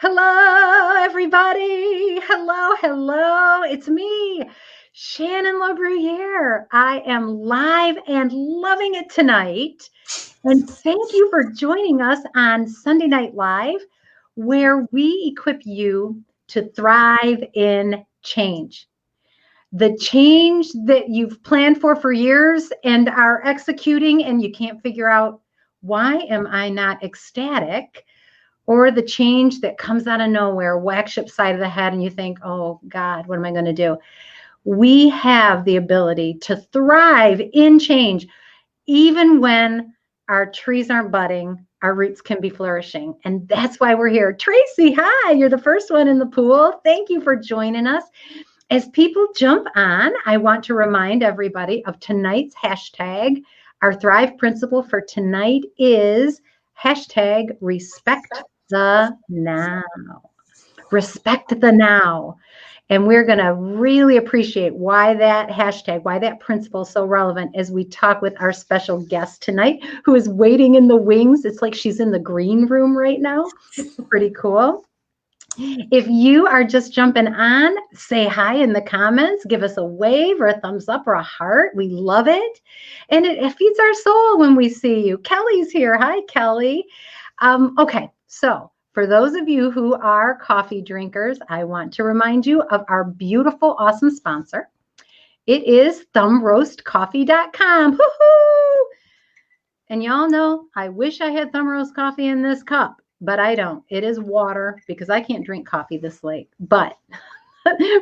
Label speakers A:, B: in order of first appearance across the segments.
A: Hello, everybody. Hello. It's me, Shannon LaBruyere. I am live and loving it tonight. And thank you for joining us on Sunday Night Live, where we equip you to thrive in change. The change that you've planned for years and are executing, and you can't figure out, why am I not ecstatic? Or the change that comes out of nowhere, whacks you upside of the head, and you think, oh God, what am I going to do? We have the ability to thrive in change, even when our trees aren't budding, our roots can be flourishing. And that's why we're here. Tracy, hi, you're the first one in the pool. Thank you for joining us. As people jump on, I want to remind everybody of tonight's hashtag. Our Thrive principle for tonight is hashtag respect the now. Respect the now. And we're going to really appreciate why that hashtag, why that principle is so relevant as we talk with our special guest tonight, who is waiting in the wings. It's like she's in the green room right now. Pretty cool. If you are just jumping on, say hi in the comments, give us a wave or a thumbs up or a heart. We love it. And it feeds our soul when we see you. Kelly's here. Hi, Kelly. Okay, so for those of you who are coffee drinkers, I want to remind you of our beautiful, awesome sponsor. It is thumbroastcoffee.com. Woo-hoo! And y'all know, I wish I had thumb roast coffee in this cup, but I don't. It is water because I can't drink coffee this late, but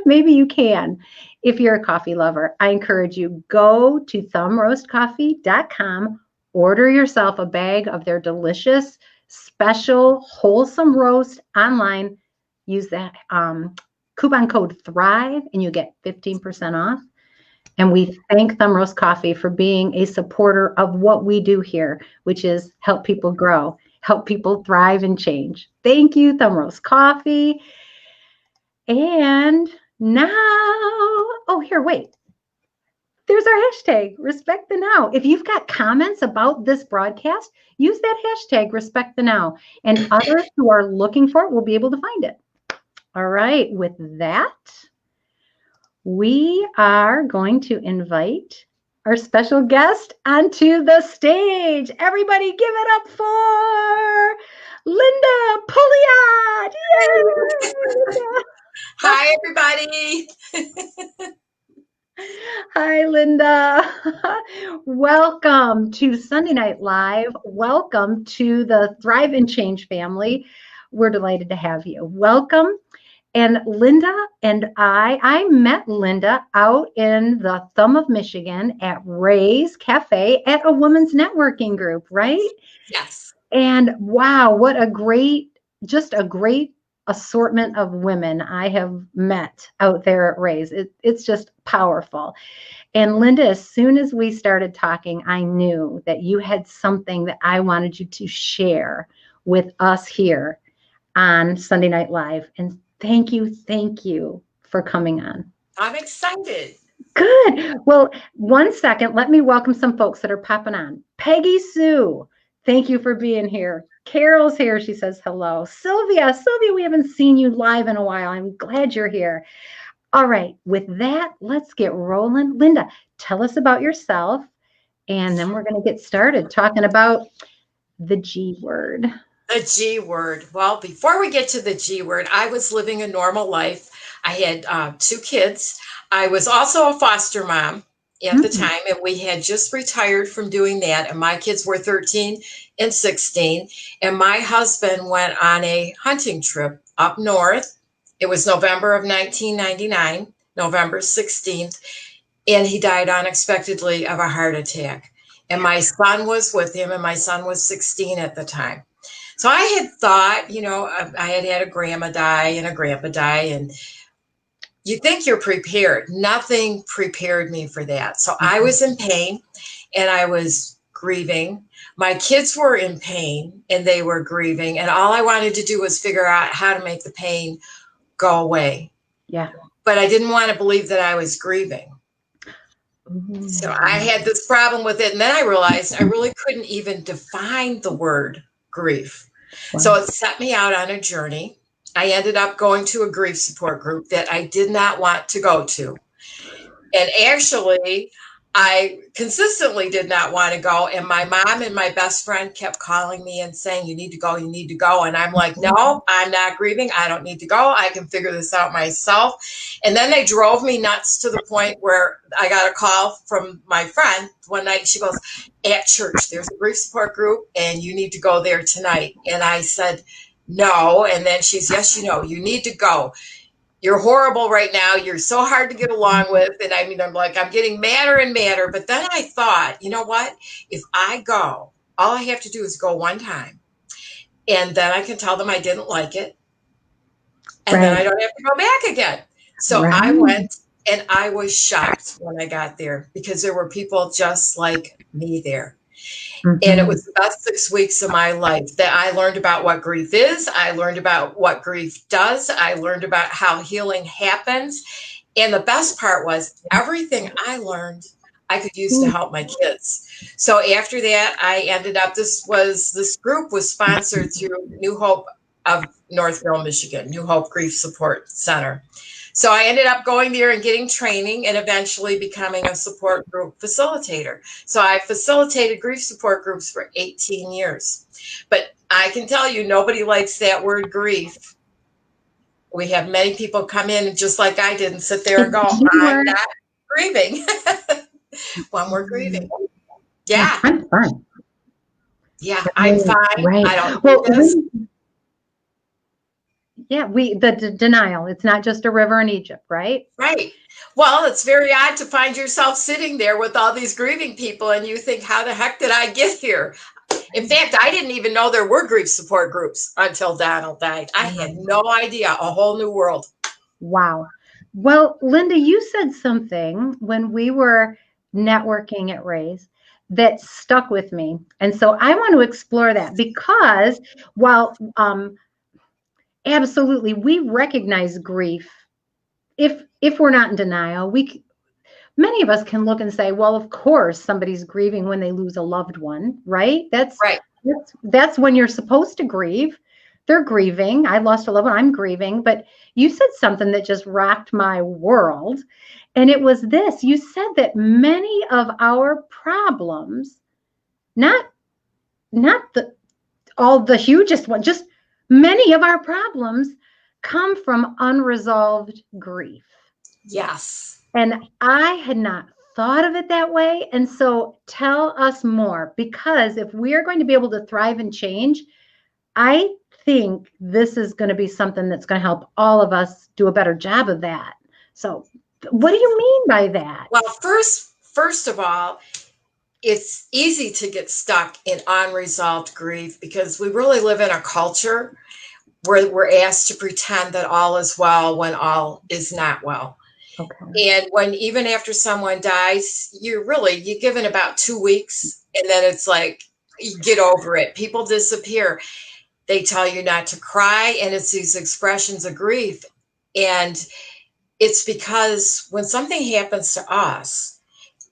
A: maybe you can. If you're a coffee lover, I encourage you, go to thumbroastcoffee.com, order yourself a bag of their delicious, special, wholesome roast online. Use that coupon code THRIVE and you get 15% off. And we thank Thumb Roast Coffee for being a supporter of what we do here, which is help people grow, help people thrive and change. Thank you, Thumb Roast Coffee. And now, oh, here, wait. There's our hashtag, Respect the Now. If you've got comments about this broadcast, use that hashtag, Respect the Now. And others who are looking for it will be able to find it. All right, with that, we are going to invite our special guest onto the stage. Everybody give it up for Linda Pouliot. Yay!
B: Hi, everybody.
A: Hi, Linda. Welcome to Sunday Night Live. Welcome to the Thrive and Change family. We're delighted to have you. Welcome. And Linda and I met Linda out in the thumb of Michigan at Ray's Cafe at a women's networking group, right?
B: Yes.
A: And wow, what a great assortment of women I have met out there at Ray's. It's just powerful. And Linda, as soon as we started talking, I knew that you had something that I wanted you to share with us here on Sunday Night Live. And thank you for coming on.
B: I'm excited.
A: Good. Well, one second, let me welcome some folks that are popping on. Peggy Sue, thank you for being here. Carol's here. She says hello. Sylvia, we haven't seen you live in a while. I'm glad you're here. All right. With that, let's get rolling. Linda, tell us about yourself, and then we're going to get started talking about the G word.
B: The G word. Well, before we get to the G word, I was living a normal life. I had 2 kids. I was also a foster mom at the time, and we had just retired from doing that. And my kids were 13 and 16. And my husband went on a hunting trip up north. It was November of 1999, November 16th. And he died unexpectedly of a heart attack. And my son was with him, and my son was 16 at the time. So I had thought, I had a grandma die and a grandpa die, and you think you're prepared. Nothing prepared me for that. So I was in pain and I was grieving. My kids were in pain and they were grieving. And all I wanted to do was figure out how to make the pain go away.
A: Yeah.
B: But I didn't want to believe that I was grieving. So I had this problem with it. And then I realized I really couldn't even define the word grief. Wow. So it set me out on a journey. I ended up going to a grief support group that I did not want to go to. And actually, I consistently did not want to go. And my mom and my best friend kept calling me and saying, you need to go, you need to go. And I'm like, no, I'm not grieving. I don't need to go. I can figure this out myself. And then they drove me nuts to the point where I got a call from my friend one night. She goes, at church, there's a grief support group and you need to go there tonight. And I said, no. And then she's, yes, you need to go. You're horrible right now. You're so hard to get along with. And I mean, I'm like, I'm getting madder and madder. But then I thought, you know what? If I go, all I have to do is go one time. And then I can tell them I didn't like it. And then I don't have to go back again. So I went and I was shocked when I got there because there were people just like me there. And it was the best 6 weeks of my life that I learned about what grief is. I learned about what grief does. I learned about how healing happens. And the best part was everything I learned, I could use to help my kids. So after that, I ended up, this group was sponsored through New Hope of Northville, Michigan, New Hope Grief Support Center. So I ended up going there and getting training and eventually becoming a support group facilitator. So I facilitated grief support groups for 18 years. But I can tell you, nobody likes that word grief. We have many people come in, just like I did, and sit there and go, I'm not grieving. When we're grieving. Yeah.
A: I'm fine.
B: Yeah, I'm fine.
A: Right.
B: I don't do this.
A: Yeah, the denial. It's not just a river in Egypt, right?
B: Right. Well, it's very odd to find yourself sitting there with all these grieving people and you think, how the heck did I get here? In fact, I didn't even know there were grief support groups until Donald died. I had no idea. A whole new world.
A: Wow. Well, Linda, you said something when we were networking at Raise that stuck with me. And so I want to explore that because while absolutely we recognize grief, if we're not in denial, many of us can look and say, well, of course somebody's grieving when they lose a loved one, right? That's when you're supposed to grieve. They're grieving. I lost a loved one. I'm grieving. But you said something that just rocked my world. And it was this. You said that many of our problems, not all the hugest one, just many of our problems come from unresolved grief.
B: Yes.
A: And I had not thought of it that way. And so tell us more, because if we are going to be able to thrive and change, I think this is going to be something that's going to help all of us do a better job of that. So what do you mean by that?
B: Well, first of all, it's easy to get stuck in unresolved grief because we really live in a culture where we're asked to pretend that all is well when all is not well. Okay. And when even after someone dies, you're given about 2 weeks and then it's like, you get over it. People disappear. They tell you not to cry, and it's these expressions of grief. And it's because when something happens to us,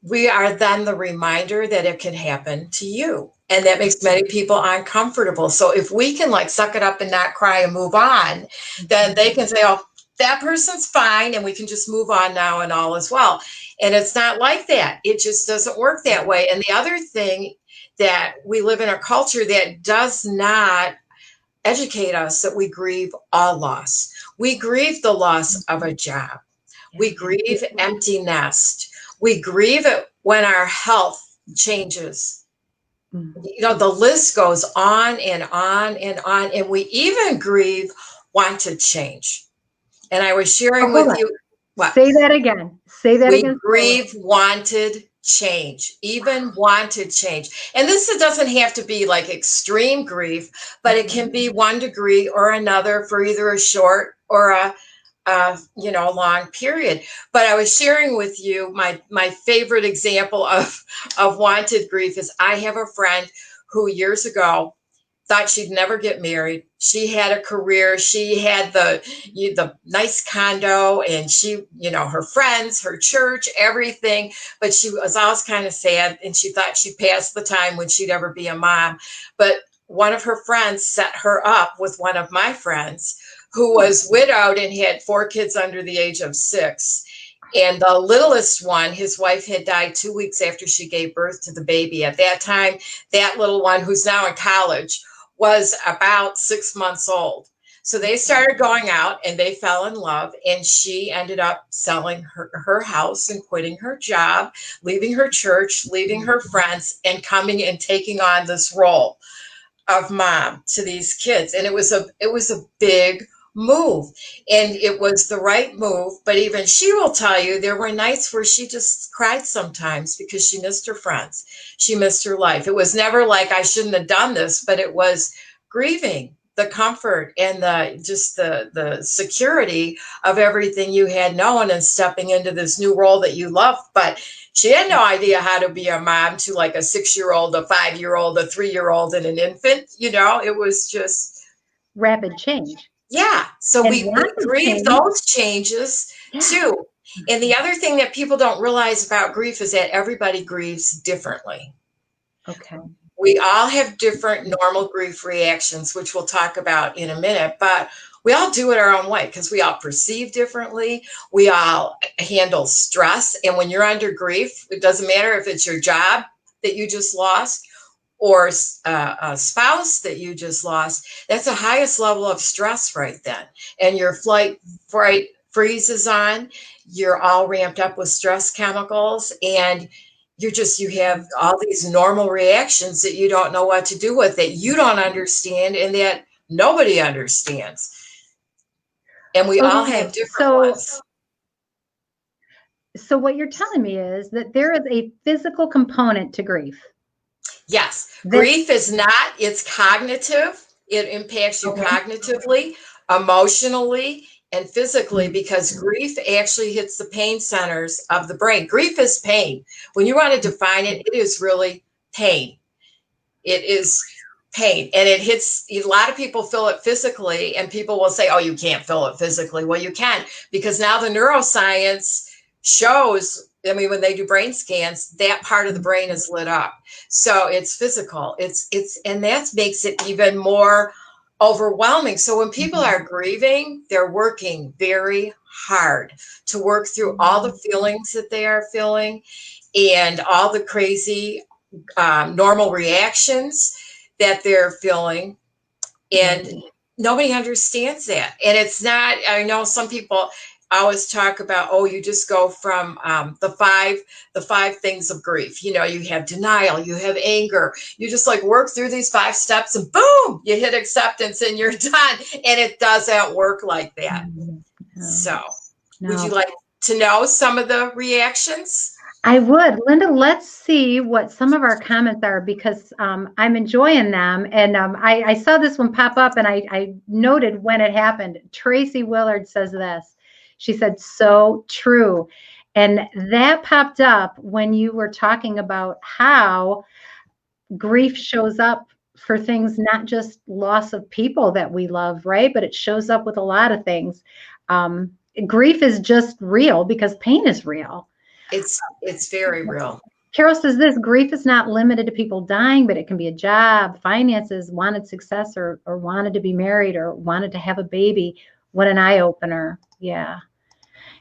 B: we are then the reminder that it can happen to you. And that makes many people uncomfortable. So if we can suck it up and not cry and move on, then they can say, oh, that person's fine, and we can just move on now and all is well. And it's not like that. It just doesn't work that way. And the other thing, that we live in a culture that does not educate us that we grieve all loss. We grieve the loss of a job. We grieve empty nest. We grieve it when our health changes. The list goes on and on and on. And we even grieve wanted change. And I was sharing with you.
A: What? Say that again. Say that again.
B: We grieve wanted change, even wanted change. And this doesn't have to be extreme grief, but it can be 1 degree or another for either a short or a long period. But I was sharing with you my favorite example of wanted grief is I have a friend who years ago thought she'd never get married. She had a career. She had the nice condo and she, her friends, her church, everything. But she was always kind of sad and she thought she'd pass the time when she'd ever be a mom. But one of her friends set her up with one of my friends who was widowed and had 4 kids under the age of 6. And the littlest one, his wife had died 2 weeks after she gave birth to the baby. At that time, that little one, who's now in college, was about 6 months old. So they started going out and they fell in love. And she ended up selling her house and quitting her job, leaving her church, leaving her friends, and coming and taking on this role of mom to these kids. And it was a big move, and it was the right move. But even she will tell you there were nights where she just cried sometimes because she missed her friends, she missed her life. It was never like I shouldn't have done this, but it was grieving the comfort and the security of everything you had known and stepping into this new role that you loved. But she had no idea how to be a mom to like a 6-year-old, a 5-year-old, a 3-year-old, and an infant. It was just
A: Rapid change.
B: yeah. So
A: And
B: we
A: rapid
B: grieve
A: change.
B: those changes
A: Yeah.
B: too. And the other thing that people don't realize about grief is that everybody grieves differently.
A: Okay.
B: We all have different normal grief reactions, which we'll talk about in a minute, but we all do it our own way because we all perceive differently. We all handle stress. And when you're under grief, it doesn't matter if it's your job that you just lost or a spouse that you just lost. That's the highest level of stress right then. And your flight freezes on. You're all ramped up with stress chemicals, and you have all these normal reactions that you don't know what to do with, that you don't understand and that nobody understands. And we all have different ones.
A: So what you're telling me is that there is a physical component to grief.
B: Yes. Grief is not, it's cognitive. It impacts you cognitively, emotionally, and physically, because grief actually hits the pain centers of the brain. Grief is pain. When you want to define it, it is really pain. It is pain. And it hits, a lot of people feel it physically, and people will say, oh, you can't feel it physically. Well, you can, because now the neuroscience shows, I mean, when they do brain scans, that part of the brain is lit up. So it's physical. And that makes it even more overwhelming. So when people are grieving, they're working very hard to work through all the feelings that they are feeling and all the crazy normal reactions that they're feeling. And nobody understands that. And it's not, I know some people always talk about, oh, you just go from the five things of grief. You have denial, you have anger, you just like work through these 5 steps and boom, you hit acceptance and you're done. And it doesn't work like that. So would you like to know some of the reactions?
A: I would. Linda, let's see what some of our comments are, because I'm enjoying them. And I saw this one pop up and I noted when it happened. Tracy Willard says this. She said, so true. And that popped up when you were talking about how grief shows up for things, not just loss of people that we love, right? But it shows up with a lot of things. Grief is just real because pain is real.
B: It's very real.
A: Carol says this: grief is not limited to people dying, but it can be a job, finances, wanted success, or wanted to be married, or wanted to have a baby. What an eye opener. Yeah.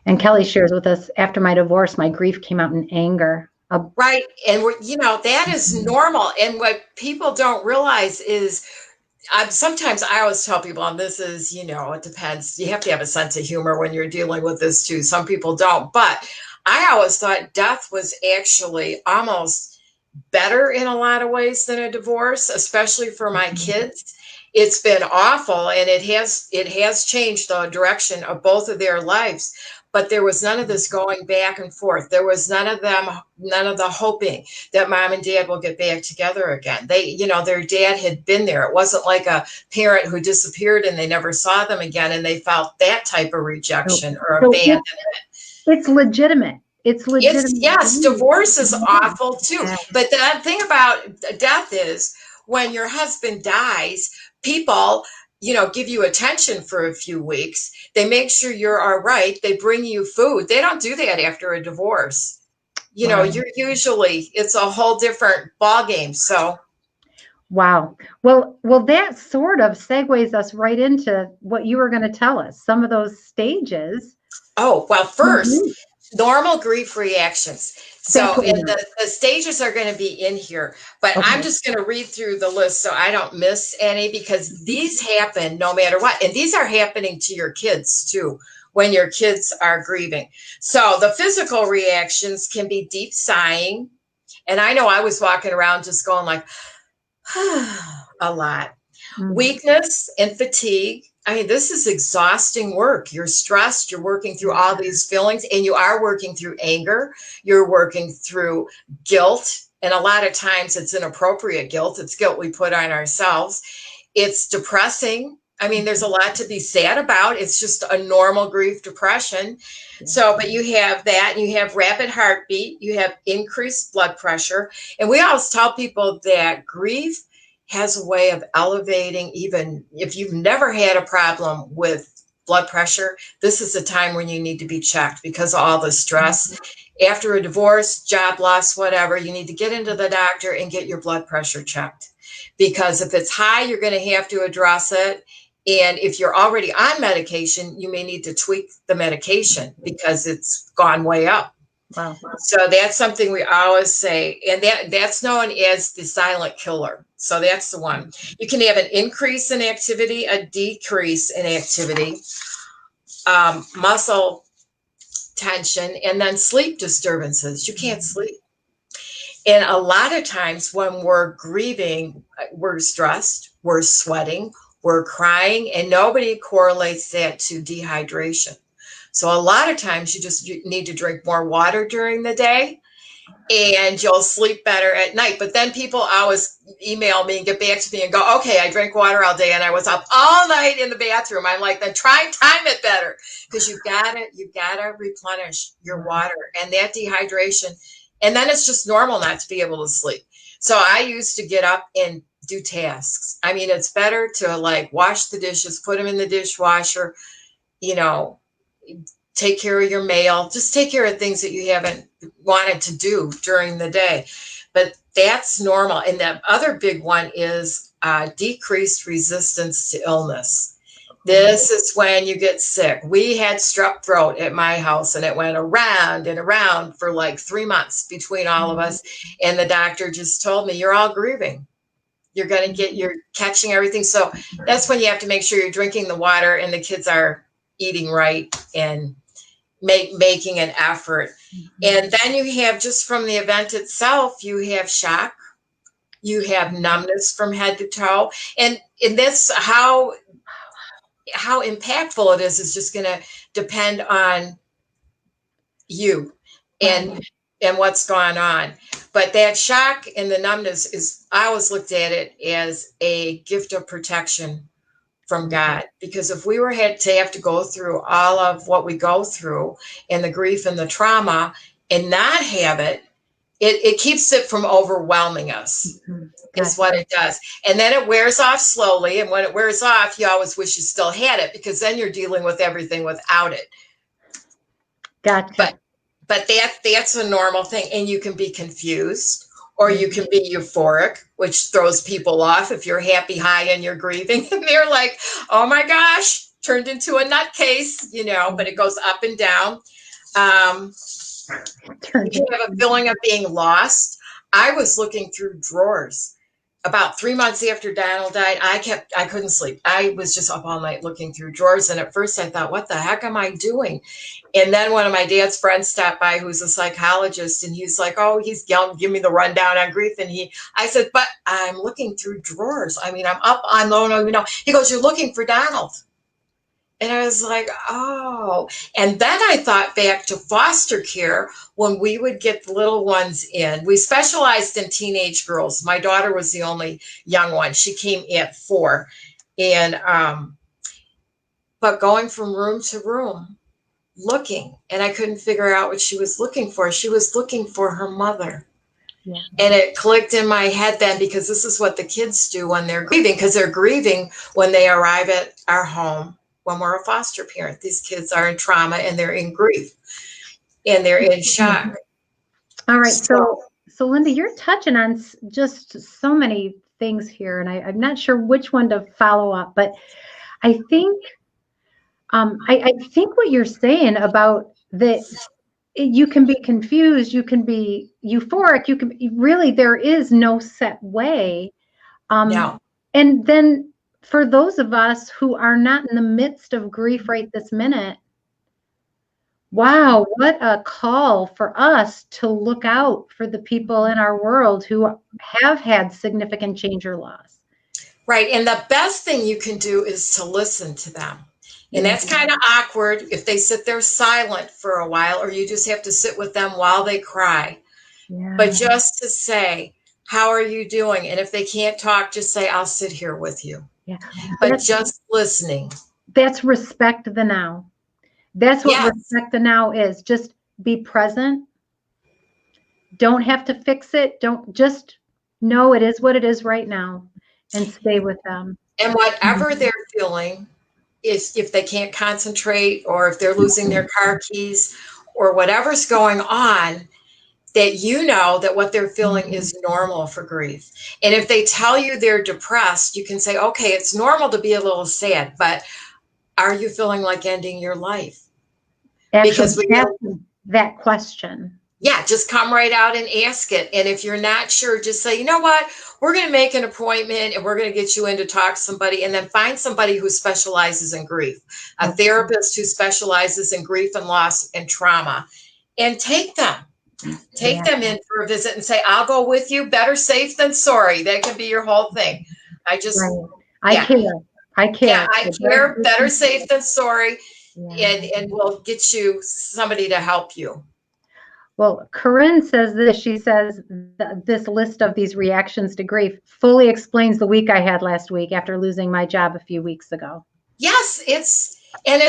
A: And Kelly shares with us, after my divorce, my grief came out in anger.
B: Right. And that is normal. And what people don't realize is, sometimes I always tell people, and this is, it depends. You have to have a sense of humor when you're dealing with this too. Some people don't, but I always thought death was actually almost better in a lot of ways than a divorce, especially for my kids. It's been awful, and it has changed the direction of both of their lives. But there was none of this going back and forth. There was none of the hoping that mom and dad will get back together again. Their dad had been there. It wasn't like a parent who disappeared and they never saw them again, and they felt that type of rejection or abandonment.
A: It's legitimate. It's legitimate.
B: Yes, divorce is awful too. But the thing about death is, when your husband dies, people, give you attention for a few weeks. They make sure you're all right. They bring you food. They don't do that after a divorce. You're usually, it's a whole different ballgame. So.
A: Wow. Well, that sort of segues us right into what you were going to tell us. Some of those stages.
B: Oh, well, first,
A: Mhm.
B: normal grief reactions.
A: That's
B: So,
A: what we
B: and
A: know.
B: the stages are going to be in here, but I'm
A: Okay.
B: just going to read through the list so I don't miss any because these happen no matter what. And these are happening to your kids too when your kids are grieving. So, the physical reactions can be deep sighing. And I know I was walking around just going like, a lot.
A: Mhm.
B: Weakness and fatigue. I mean, this is exhausting work. You're stressed, you're working through all these feelings, and you are working through anger, you're working through guilt. And a lot of times it's inappropriate guilt, it's guilt we put on ourselves. It's depressing. I mean, there's a lot to be sad about. It's just a normal grief depression.
A: Yeah.
B: So, but you have that, and you have rapid heartbeat, you have increased blood pressure. And we always tell people that grief has a way of elevating, even if you've never had a problem with blood pressure, this is a time when you need to be checked because of all the stress. After a divorce, job loss, whatever, you need to get into the doctor and get your blood pressure checked. Because if it's high, you're going to have to address it. And if you're already on medication, you may need to tweak the medication because it's gone way up.
A: Wow.
B: So that's something we always say, and that's known as the silent killer. So that's the one. You can have an increase in activity, a decrease in activity, muscle tension, and then sleep disturbances. You can't sleep. And a lot of times when we're grieving, we're stressed, we're sweating, we're crying, and nobody correlates that to dehydration. So a lot of times you need to drink more water during the day and you'll sleep better at night. But then people always email me and get back to me and go, okay, I drank water all day and I was up all night in the bathroom. I'm like, then try and time it better because you've gotta replenish your water and that dehydration. And then it's just normal not to be able to sleep. So I used to get up and do tasks. I mean, it's better to like wash the dishes, put them in the dishwasher, you know, take care of your mail, just take care of things that you haven't wanted to do during the day. But that's normal. And the other big one is decreased resistance to illness. This is when you get sick. We had strep throat at my house and it went around and around for like 3 months between all of us. And the doctor just told me, you're all grieving. You're catching everything. So that's when you have to make sure you're drinking the water and the kids are eating right and making an effort. And then you have just from the event itself, you have shock, you have numbness from head to toe. And that's how impactful it is just going to depend on you
A: Right.
B: and what's going on. But that shock and the numbness is, I always looked at it as a gift of protection from God. Because if we were had to have to go through all of what we go through and the grief and the trauma and not have it, it keeps it from overwhelming us, is
A: Gotcha.
B: what it does. And then it wears off slowly. And when it wears off, you always wish you still had it because then you're dealing with everything without it. But
A: Gotcha.
B: that's a normal thing. And you can be confused or you can be euphoric, which throws people off if you're happy, high, and you're grieving. And they're like, oh my gosh, turned into a nutcase, but it goes up and down. Um, you have a feeling of being lost. I was looking through drawers. About 3 months after Donald died, I couldn't sleep. I was just up all night looking through drawers. And at first I thought, what the heck am I doing? And then one of my dad's friends stopped by who's a psychologist and he's like, oh, he's giving me the rundown on grief. And I said, but I'm looking through drawers. I mean, I'm up on low, no. He goes, you're looking for Donald. And I was like, oh. And then I thought back to foster care when we would get the little ones in. We specialized in teenage girls. My daughter was the only young one. She came at 4. And, but going from room to room, looking, and I couldn't figure out what she was looking for. She was looking for her mother.
A: Yeah.
B: And it clicked in my head then because this is what the kids do when they're grieving, because they're grieving when they arrive at our home when we're a foster parent. These kids are in trauma and they're in grief and they're in shock.
A: All right. So Linda, you're touching on just so many things here, and I'm not sure which one to follow up, but I think I think what you're saying about that you can be confused, you can be euphoric, you can really there is no set way.
B: No.
A: And then for those of us who are not in the midst of grief right this minute, wow, what a call for us to look out for the people in our world who have had significant change or loss.
B: Right. And the best thing you can do is to listen to them. And
A: Yeah.
B: that's kind of awkward if they sit there silent for a while, or you just have to sit with them while they cry. But
A: Yeah.
B: just to say, how are you doing? And if they can't talk, just say, I'll sit here with you.
A: Yeah.
B: But just listening.
A: That's respect the now. That's what
B: Yes.
A: respect the now is. Just be present. Don't have to fix it. Don't just know it is what it is right now and stay with them.
B: And whatever they're feeling, is if they can't concentrate or if they're losing their car keys or whatever's going on, that you know that what they're feeling is normal for grief. And if they tell you they're depressed, you can say, okay, it's normal to be a little sad, but are you feeling like ending your life?
A: Actually,
B: Because
A: ask that question.
B: yeah, just come right out and ask it. And if you're not sure, just say, you know what, we're going to make an appointment and we're going to get you in to talk to somebody, and then find somebody who specializes in grief, a therapist who specializes in grief and loss and trauma, and take them. Take them in for a visit and say, I'll go with you. Better safe than sorry. That can be your whole thing. I just,
A: right. I
B: yeah.
A: care. I care.
B: Yeah, I care. Better safe than sorry. Yeah. And we'll get you somebody to help you.
A: Well, Corinne says this. She says this list of these reactions to grief fully explains the week I had last week after losing my job a few weeks ago.
B: Yes, it's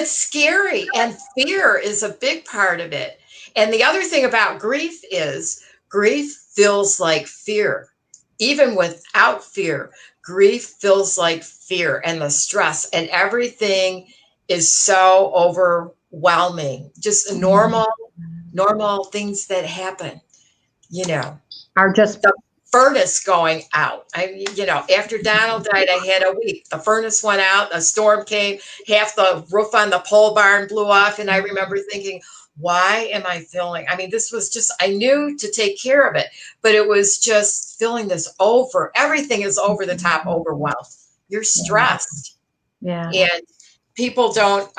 B: scary, and fear is a big part of it. And the other thing about grief is grief feels like fear. Even without fear, grief feels like fear, and the stress and everything is so overwhelming. Just normal things that happen,
A: Are just
B: the furnace going out. After Donald died, I had a week. The furnace went out, a storm came, half the roof on the pole barn blew off. And I remember thinking, why am I feeling? I mean, this was just, I knew to take care of it, but it was just feeling this everything is over the top overwhelmed. You're stressed.
A: Yeah.
B: And people don't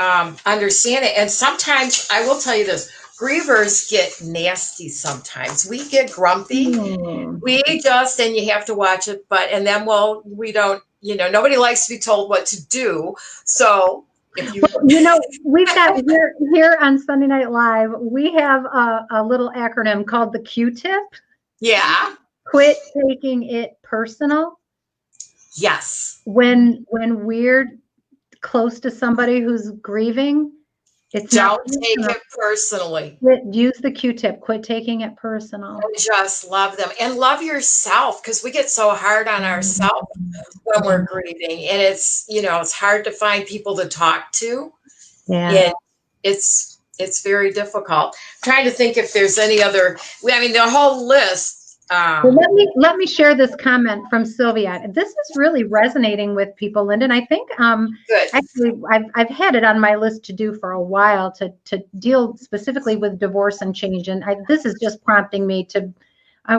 B: understand it. And sometimes, I will tell you this, grievers get nasty sometimes. We get grumpy. We just, and you have to watch it, and then, we don't, nobody likes to be told what to do. So if you,
A: we've got here on Sunday Night Live, we have a little acronym called the Q-tip.
B: Yeah.
A: Quit taking it personal.
B: Yes.
A: When we're close to somebody who's grieving,
B: don't take it personally.
A: Use the Q-tip. Quit taking it personal.
B: And just love them and love yourself, because we get so hard on ourselves when we're grieving, and it's hard to find people to talk to.
A: Yeah.
B: And it's very difficult. I'm trying to think if there's any other. The whole list.
A: Well, let me share this comment from Sylvia. This is really resonating with people, Linda. And I think actually I've had it on my list to do for a while to deal specifically with divorce and change. And this is just prompting me to.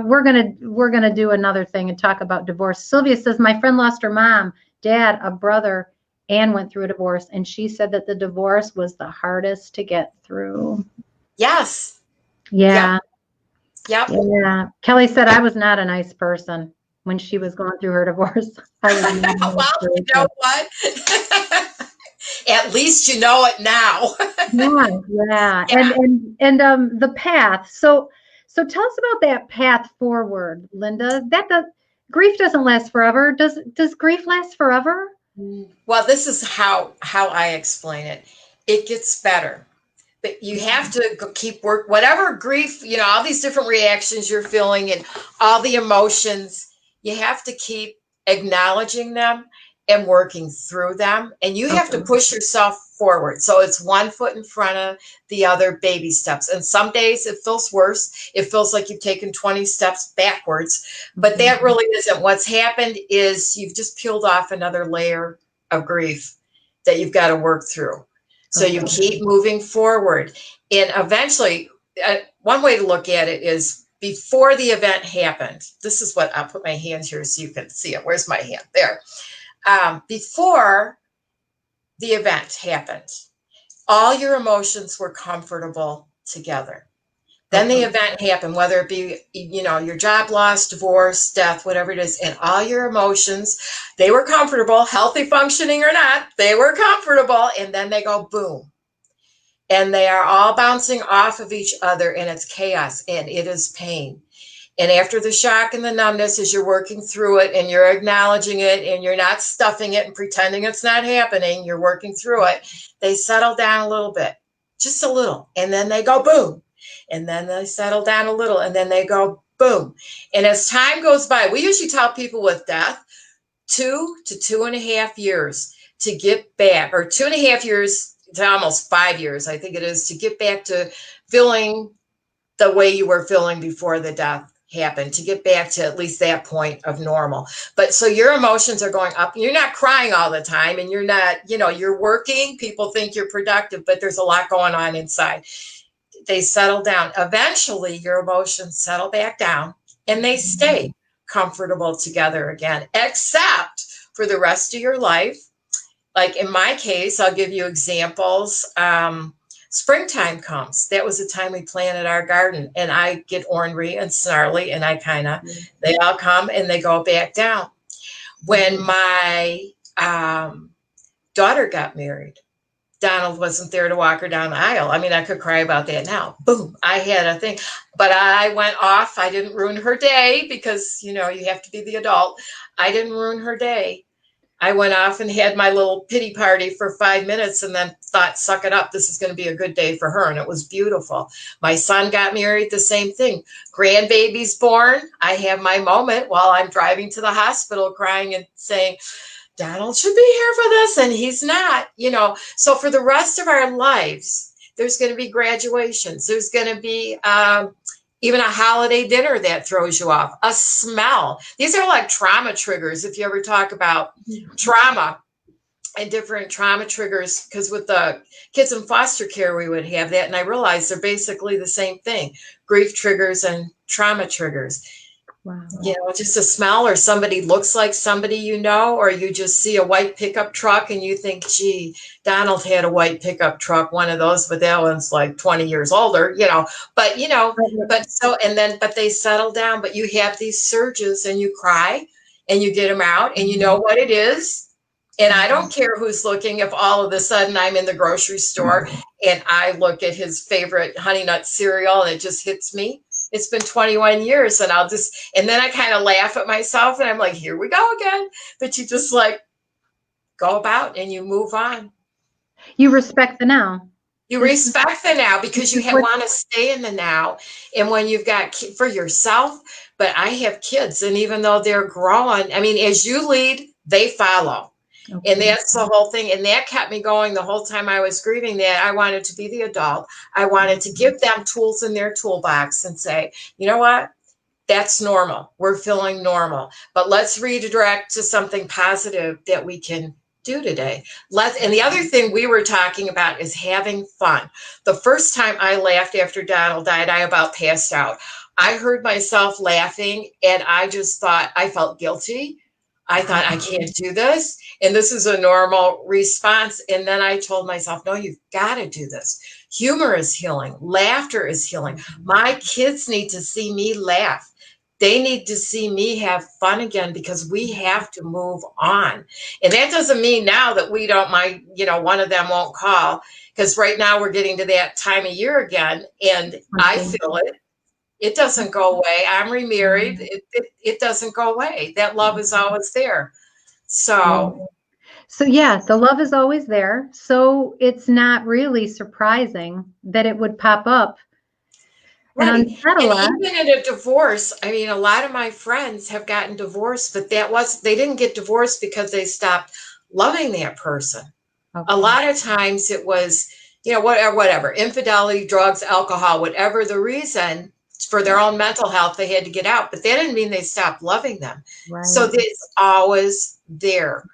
A: We're gonna do another thing and talk about divorce. Sylvia says my friend lost her mom, dad, a brother, and went through a divorce, and she said that the divorce was the hardest to get through.
B: Yes.
A: Yeah.
B: Yep.
A: Yeah. Kelly said I was not a nice person when she was going through her divorce. I was not
B: well, you know what? At least you know it now.
A: Yeah. And the path. So tell us about that path forward, Linda. Grief doesn't last forever. Does grief last forever?
B: Well, this is how I explain it. It gets better. But you have to keep whatever grief, all these different reactions you're feeling and all the emotions, you have to keep acknowledging them and working through them. And you have to
A: Okay.
B: push yourself forward. So it's one foot in front of the other, baby steps. And some days it feels worse. It feels like you've taken 20 steps backwards, but
A: Okay.
B: that really isn't. What's happened is you've just peeled off another layer of grief that you've got to work through. So you
A: Okay.
B: keep moving forward. And eventually, one way to look at it is before the event happened. This is what I'll put my hands here so you can see it. Where's my hand? There. Before the event happened, all your emotions were comfortable together. Then the
A: Okay.
B: event happened, whether it be, your job loss, divorce, death, whatever it is, and all your emotions, they were comfortable, healthy functioning or not, they were comfortable, and then they go boom. And they are all bouncing off of each other, and it's chaos, and it is pain. And after the shock and the numbness, as you're working through it and you're acknowledging it and you're not stuffing it and pretending it's not happening, you're working through it, they settle down a little bit, just a little. And then they go boom. And then they settle down a little and then they go boom. And as time goes by, we usually tell people with death 2 to 2.5 years to get back, or 2.5 years to almost 5 years, I think it is, to get back to feeling the way you were feeling before the death happened, to get back to at least that point of normal. But so your emotions are going up. You're not crying all the time and you're not, you're working. People think you're productive, but there's a lot going on inside. They settle down. Eventually, your emotions settle back down and they stay comfortable together again, except for the rest of your life. Like in my case, I'll give you examples. Springtime comes. That was the time we planted our garden, and I get ornery and snarly, and they all come and they go back down. When my daughter got married, Donald wasn't there to walk her down the aisle. I mean, I could cry about that now. Boom, I had a thing. But I went off. I didn't ruin her day because, you have to be the adult. I didn't ruin her day. I went off and had my little pity party for 5 minutes and then thought, suck it up. This is going to be a good day for her. And it was beautiful. My son got married, the same thing. Grandbaby's born. I have my moment while I'm driving to the hospital crying and saying, Donald should be here for this. And he's not, So for the rest of our lives, there's going to be graduations. There's going to be even a holiday dinner that throws you off, a smell. These are like trauma triggers. If you ever talk about trauma and different trauma triggers, because with the kids in foster care, we would have that. And I realized they're basically the same thing, grief triggers and trauma triggers.
A: Wow.
B: Just a smell, or somebody looks like somebody, or you just see a white pickup truck and you think, gee, Donald had a white pickup truck, one of those, but that one's like 20 years older, but but they settle down, but you have these surges and you cry and you get them out and you know what it is. And I don't care who's looking. If all of a sudden I'm in the grocery store and I look at his favorite Honey Nut cereal and it just hits me. It's been 21 years and and then I kind of laugh at myself and I'm like, here we go again. But you just like go about and you move on.
A: You respect the now.
B: You respect the now because you want to stay in the now. And when you've got for yourself, but I have kids, and even though they're growing, I mean, as you lead, they follow. Okay. And that's the whole thing. And that kept me going the whole time I was grieving, that I wanted to be the adult. I wanted to give them tools in their toolbox and say, you know what? That's normal. We're feeling normal. But let's redirect to something positive that we can do today. And the other thing we were talking about is having fun. The first time I laughed after Donald died, I about passed out. I heard myself laughing and I just thought, I felt guilty. I thought, I can't do this. And this is a normal response. And then I told myself, no, you've got to do this. Humor is healing. Laughter is healing. My kids need to see me laugh. They need to see me have fun again because we have to move on. And that doesn't mean now that we don't mind, one of them won't call, because right now we're getting to that time of year again. And I feel it. It doesn't go away. I'm remarried. It doesn't go away. That love is always there. So
A: yeah, the love is always there. So it's not really surprising that it would pop up and
B: Right.
A: unsaid a
B: And
A: lot.
B: even in a divorce, I mean, a lot of my friends have gotten divorced, but they didn't get divorced because they stopped loving that person. A
A: Okay.
B: lot of times it was, whatever, infidelity, drugs, alcohol, whatever the reason for their
A: Yeah.
B: own mental health, they had to get out, but that didn't mean they stopped loving them. So
A: Right.
B: it's always there.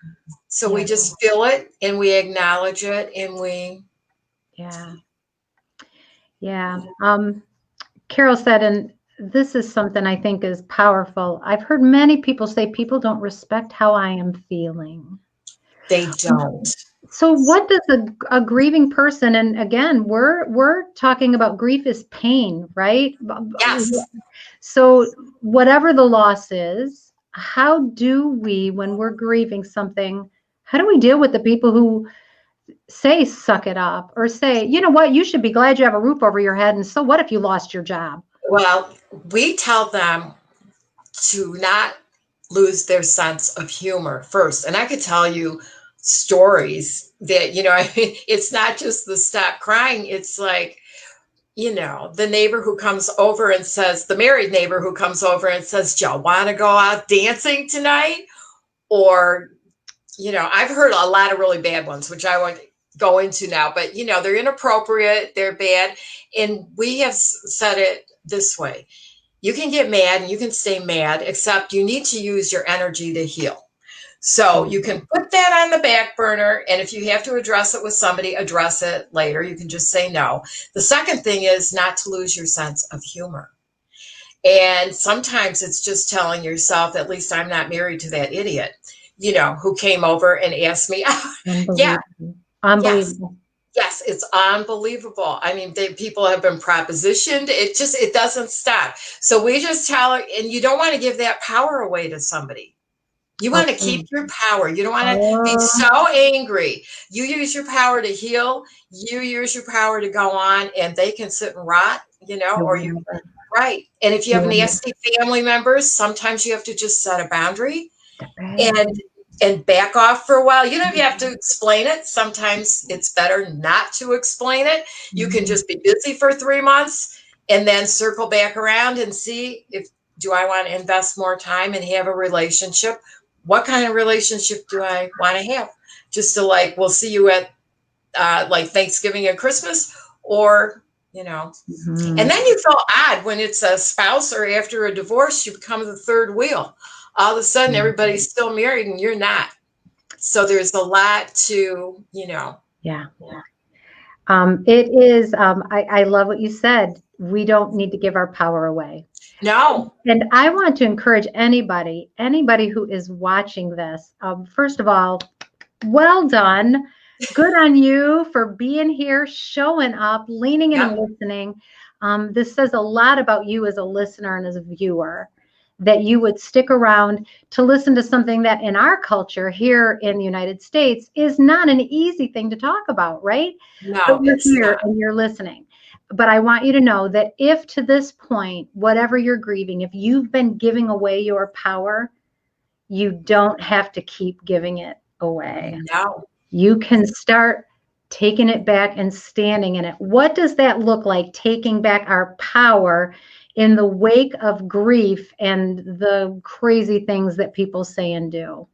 B: So we
A: Yeah.
B: just feel it and we acknowledge it and we,
A: Yeah. Yeah. Carol said, and this is something I think is powerful. I've heard many people say people don't respect how I am feeling.
B: they don't.
A: So what does a grieving person, and again, we're talking about grief is pain, right?
B: Yes.
A: So whatever the loss is, how do we, when we're grieving something, how do we deal with the people who say suck it up or say, you know what, you should be glad you have a roof over your head, and so what if you lost your job?
B: Well, we tell them to not lose their sense of humor first. And I could tell you stories that, I mean, it's not just the stop crying. It's like, the neighbor who comes over and says, the married neighbor who comes over and says, do y'all want to go out dancing tonight? Or, I've heard a lot of really bad ones, which I won't go into now, but, they're inappropriate, they're bad. And we have said it this way: you can get mad and you can stay mad, except you need to use your energy to heal. So you can put that on the back burner. And if you have to address it with somebody, address it later. You can just say no. The second thing is not to lose your sense of humor. And sometimes it's just telling yourself, at least I'm not married to that idiot, who came over and asked me, yeah,
A: Unbelievable.
B: yes,
A: Unbelievable.
B: yes, it's unbelievable. I mean, people have been propositioned. It doesn't stop. So we just tell her, and you don't want to give that power away to somebody. You want to keep
A: Okay.
B: your power. You don't want to be
A: Oh,
B: so angry. You use your power to heal. You use your power to go on, and they can sit and rot, or you,
A: whatever.
B: right. And if you have
A: Yeah.
B: nasty family members, sometimes you have to just set a boundary
A: Right.
B: and back off for a while. You don't have to explain it. Sometimes it's better not to explain it. You can
A: Mhm.
B: just be busy for 3 months and then circle back around and see, if do I want to invest more time and have a relationship? What kind of relationship do I want to have? Just to, like, we'll see you at like Thanksgiving and Christmas, or and
A: Mhm.
B: then you feel odd when it's a spouse, or after a divorce, you become the third wheel. All of a sudden, everybody's still married and you're not. So there's a lot to,
A: Yeah. It is, I love what you said. We don't need to give our power away.
B: no.
A: And I want to encourage anybody who is watching this. First of all, well done. Good on you for being here, showing up, leaning in and
B: Yep.
A: listening. This says a lot about you as a listener and as a viewer, that you would stick around to listen to something that in our culture here in the United States is not an easy thing to talk about, right? But
B: No,
A: you're
B: it's
A: here
B: not.
A: and you're listening. But I want you to know that if to this point, whatever you're grieving, if you've been giving away your power, you don't have to keep giving it away.
B: No.
A: You can start taking it back and standing in it. What does that look like, taking back our power in the wake of grief and the crazy things that people say and do?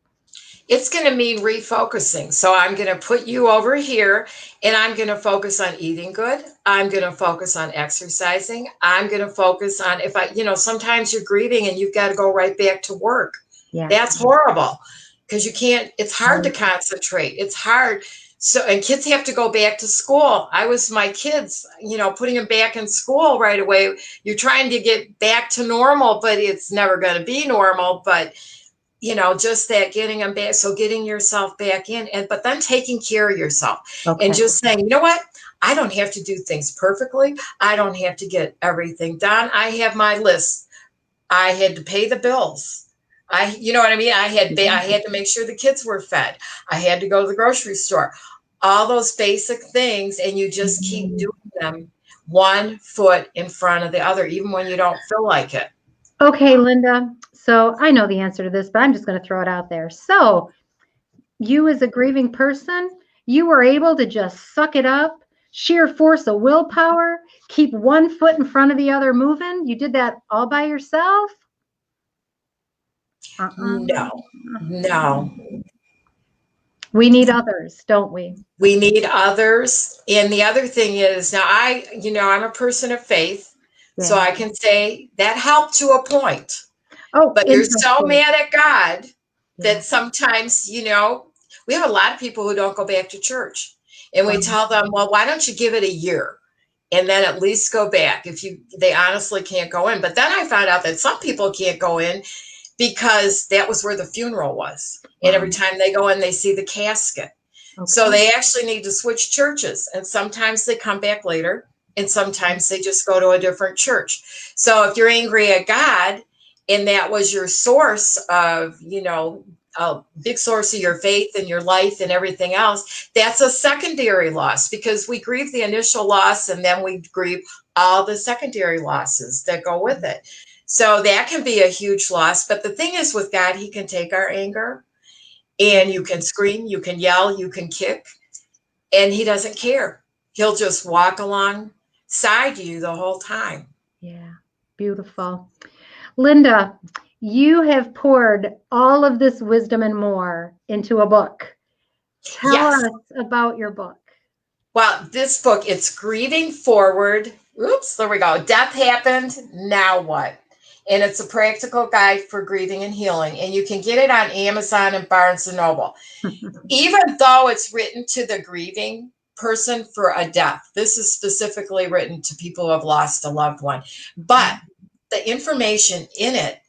B: It's going to mean refocusing. So I'm going to put you over here and I'm going to focus on eating good. I'm going to focus on exercising. I'm going to focus on, if sometimes you're grieving and you've got to go right back to work.
A: Yeah.
B: That's horrible because you can't, it's hard to concentrate. It's hard. So, and kids have to go back to school. My kids, putting them back in school right away. You're trying to get back to normal, but it's never going to be normal. But just that getting them back. So getting yourself back in, but then taking care of yourself and
A: Okay.
B: just saying, you know what? I don't have to do things perfectly. I don't have to get everything done. I have my list. I had to pay the bills. You know what I mean? I had to make sure the kids were fed. I had to go to the grocery store. All those basic things, and you just keep
A: Mhm.
B: doing them one foot in front of the other, even when you don't feel like it.
A: Okay, Linda. So I know the answer to this, but I'm just going to throw it out there. So you as a grieving person, you were able to just suck it up, sheer force of willpower, keep one foot in front of the other moving. You did that all by yourself?
B: No, no.
A: We need others, don't we?
B: We need others. And the other thing is now I'm a person of faith, so
A: Yeah.
B: I can say that helped to a point.
A: Oh,
B: But you're so
A: interesting.
B: mad at God
A: Yeah.
B: that sometimes, we have a lot of people who don't go back to church. And we
A: Wow.
B: tell them, well, why don't you give it a year and then at least go back if they honestly can't go in. But then I found out that some people can't go in because that was where the funeral was. And
A: Wow.
B: every time they go in, they see the casket. So
A: Okay.
B: they actually need to switch churches. And sometimes they come back later, and sometimes they just go to a different church. So if you're angry at God and that was your source of, a big source of your faith and your life and everything else, that's a secondary loss because we grieve the initial loss and then we grieve all the secondary losses that go with it. So that can be a huge loss. But the thing is with God, he can take our anger and you can scream, you can yell, you can kick, and he doesn't care. He'll just walk alongside you the whole time.
A: Yeah. Beautiful. Linda, you have poured all of this wisdom and more into a book. Tell
B: Yes.
A: us about your book.
B: Well, this book, it's Grieving Forward. Oops, there we go. Death happened. Now what? And it's a practical guide for grieving and healing. And you can get it on Amazon and Barnes and Noble. Even though it's written to the grieving person for a death, this is specifically written to people who have lost a loved one. But the information in it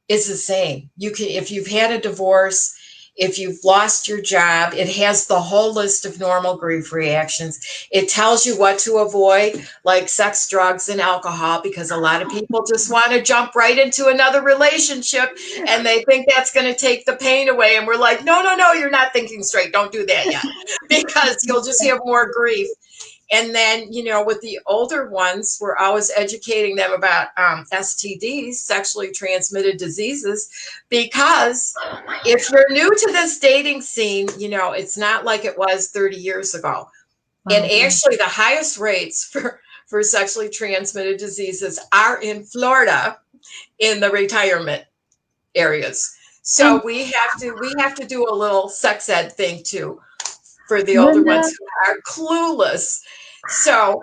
B: is the same. You can, if you've had a divorce, if you've lost your job, it has the whole list of normal grief reactions. It tells you what to avoid, like sex, drugs, and alcohol, because a lot of people just want to jump right into another relationship and they think that's going to take the pain away. And we're like, no, no, no, you're not thinking straight. Don't do that yet, because you'll just have more grief. And then, with the older ones, we're always educating them about STDs, sexually transmitted diseases, because if you're new to this dating scene, it's not like it was 30 years ago. And
A: Wow.
B: actually, the highest rates for sexually transmitted diseases are in Florida in the retirement areas. So
A: And
B: we have to do a little sex ed thing too for the older
A: Linda,
B: ones who are clueless. So,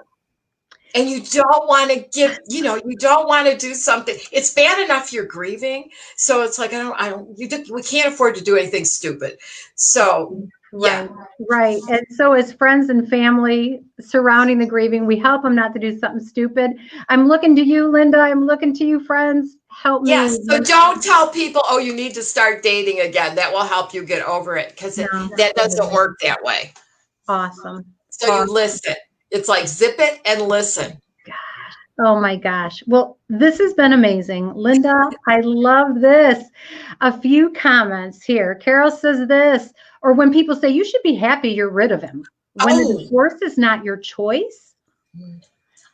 B: and you don't want to you don't want to do something. It's bad enough you're grieving. So it's like, we can't afford to do anything stupid. So, yeah.
A: right, right. And so as friends and family surrounding the grieving, we help them not to do something stupid. I'm looking to you, Linda. I'm looking to you, friends. Help me.
B: Yes. So don't tell people, oh, you need to start dating again. That will help you get over it, because
A: No.
B: that doesn't work that way.
A: Awesome.
B: So you
A: Awesome.
B: listen. It's like zip it and listen.
A: Oh my gosh. Well, this has been amazing. Linda, I love this. A few comments here. Carol says this, or when people say you should be happy you're rid of him. When the
B: Oh,
A: divorce is not your choice.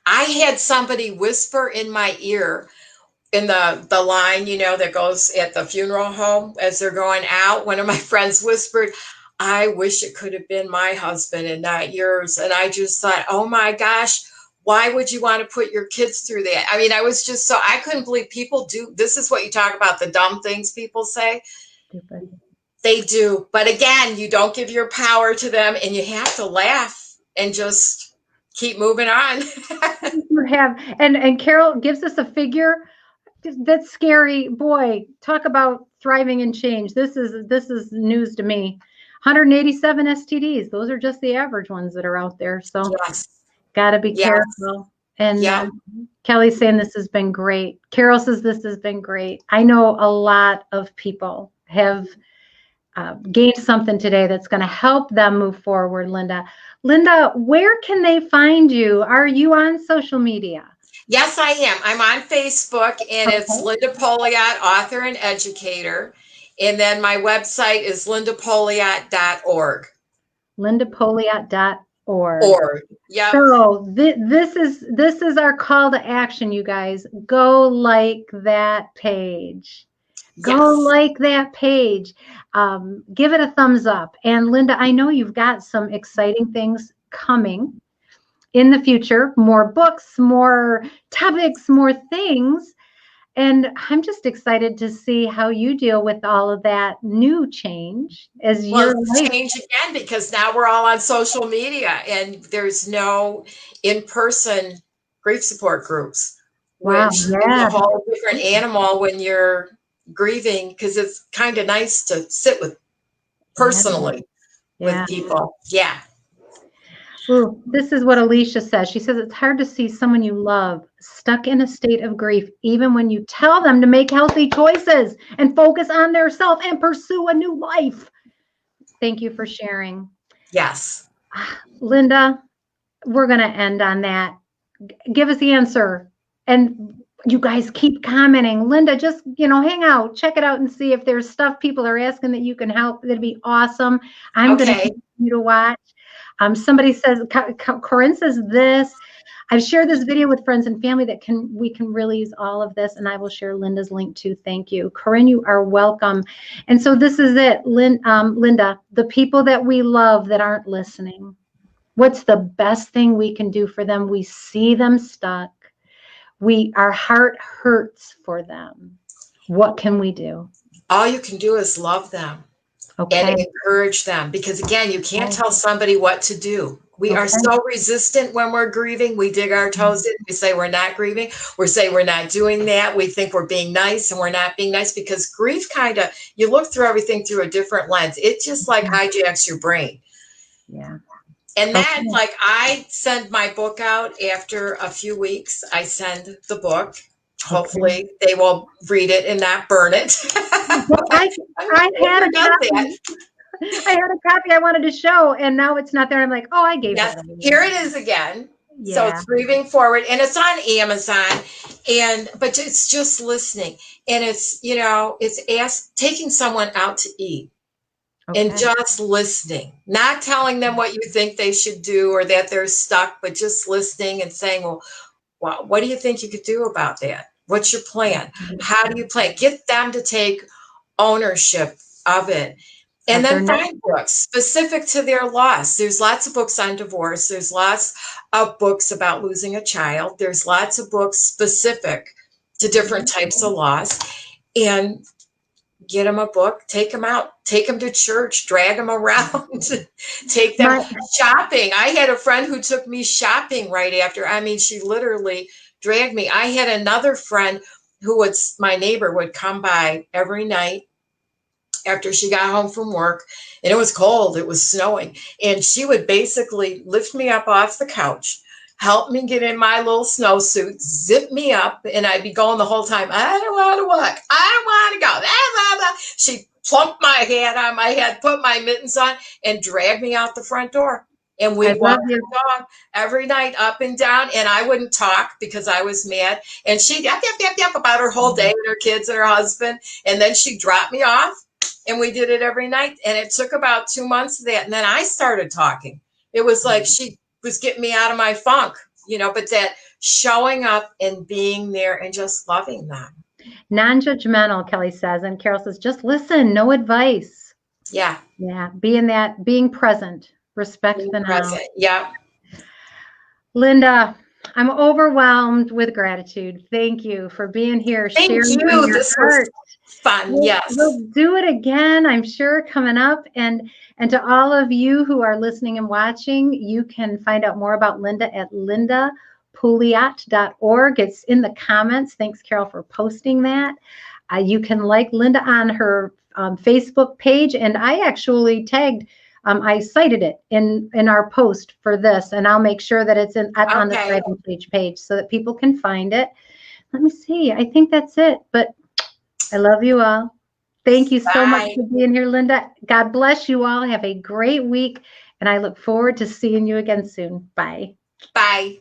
B: I had somebody whisper in my ear in the line, that goes at the funeral home as they're going out. One of my friends whispered, I wish it could have been my husband and not yours. And I just thought, oh my gosh, why would you want to put your kids through that? I mean, I was just so, I couldn't believe people do. This is what you talk about, the dumb things people say.
A: Stupid.
B: They do. But again, you don't give your power to them, and you have to laugh and just keep moving on.
A: You have, and Carol gives us a figure that's scary. Boy, talk about thriving and change. This is news to me. 187 STDs. Those are just the average ones that are out there. So
B: Yes.
A: got to be
B: Yes.
A: careful. And
B: Yeah.
A: Kelly's saying this has been great. Carol says this has been great. I know a lot of people have gained something today that's going to help them move forward. Linda, where can they find you? Are you on social media?
B: Yes, I am. I'm on Facebook, and it's
A: Okay.
B: Linda Pouliot, author and educator. And then my website is lindapouliot.org.
A: LindaPouliot.org.
B: Org. Yep.
A: So this is our call to action, you guys. Go like that page. Go
B: Yes.
A: like that page. Give it a thumbs up. And Linda, I know you've got some exciting things coming. in the future, more books, more topics, more things. And I'm just excited to see how you deal with all of that new change as
B: Well,
A: your
B: it's
A: life.
B: changed again because now we're all on social media and there's no in-person grief support groups,
A: Wow.
B: which is a
A: Yeah.
B: whole different animal when you're grieving because it's kind of nice to sit with
A: Yeah.
B: personally with
A: Yeah.
B: people. Yeah.
A: Ooh, this is what Alicia says. She says it's hard to see someone you love stuck in a state of grief, even when you tell them to make healthy choices and focus on their self and pursue a new life. Thank you for sharing.
B: Yes.
A: Linda, we're going to end on that. Give us the answer. And you guys keep commenting. Linda, just, hang out, check it out and see if there's stuff people are asking that you can help. That'd be awesome. I'm going to
B: Okay.
A: continue to watch. Somebody says, Corinne says this. I've shared this video with friends and family that we can really use all of this, and I will share Linda's link too. Thank you. Corinne, you are welcome. And so this is it, Linda, the people that we love that aren't listening. What's the best thing we can do for them? We see them stuck. Our heart hurts for them. What can we do?
B: All you can do is love them and
A: Okay.
B: encourage them because, again, you can't tell somebody what to do. We are
A: Okay.
B: so resistant when we're grieving. We dig our toes in. We say we're not grieving. We say we're not doing that. We think we're being nice and we're not being nice because grief you look through everything through a different lens. It just like hijacks your brain.
A: Yeah.
B: And then,
A: Okay.
B: like, I send my book out after a few weeks. I send the book.
A: Okay.
B: Hopefully, they will read it and not burn it.
A: Well, I had
B: Who
A: a
B: does that?
A: copy. I had a copy I wanted to show, and now it's not there. I'm like, oh, I gave
B: Yes,
A: that
B: here
A: away.
B: it is again. So
A: Yeah.
B: it's Grieving Forward, and it's on Amazon, but it's just listening, and it's taking someone out to eat and
A: Okay.
B: just listening, not telling them what you think they should do or that they're stuck, but just listening and saying, well, what do you think you could do about that? What's your plan? How do you plan? Get them to take ownership of it. And
A: Of their
B: then
A: next
B: find books specific to their loss. There's lots of books on divorce. There's lots of books about losing a child. There's lots of books specific to different types of loss. And get them a book, take them out, take them to church, drag them around, take them
A: my
B: shopping. I had a friend who took me shopping right after. I mean, she literally dragged me. I had another friend my neighbor would come by every night after she got home from work, and it was cold, it was snowing, and she would basically lift me up off the couch, help me get in my little snowsuit, zip me up, and I'd be going the whole time, I don't want to walk, I don't want to go. She'd plunk my hat on my head, put my mittens on, and drag me out the front door. And
A: I
B: we'd walk
A: love you.
B: the dog every night up and down, and I wouldn't talk because I was mad. And she'd yap about her whole day and her kids and her husband. And then she'd drop me off, and we did it every night. And it took about 2 months of that. And then I started talking. It was like she was getting me out of my funk, but that showing up and being there and just loving them.
A: Non-judgmental, Kelly says, and Carol says, just listen, no advice.
B: Yeah.
A: Yeah, being present, respect
B: Being
A: the now.
B: present. Yeah.
A: Linda, I'm overwhelmed with gratitude. Thank you for being here,
B: Thank
A: sharing from
B: you.
A: your
B: This was
A: heart.
B: fun. Yes.
A: We'll do it again, I'm sure, coming up. And to all of you who are listening and watching, you can find out more about Linda at lindapouliot.org. It's in the comments. Thanks, Carol, for posting that. You can like Linda on her Facebook page, and I actually I cited it in our post for this, and I'll make sure that it's on the Thriving Stage page so that people can find it. Let me see. I think that's it, but I love you all. Thank you so much for being here, Linda. God bless you all. Have a great week, and I look forward to seeing you again soon. Bye.
B: Bye.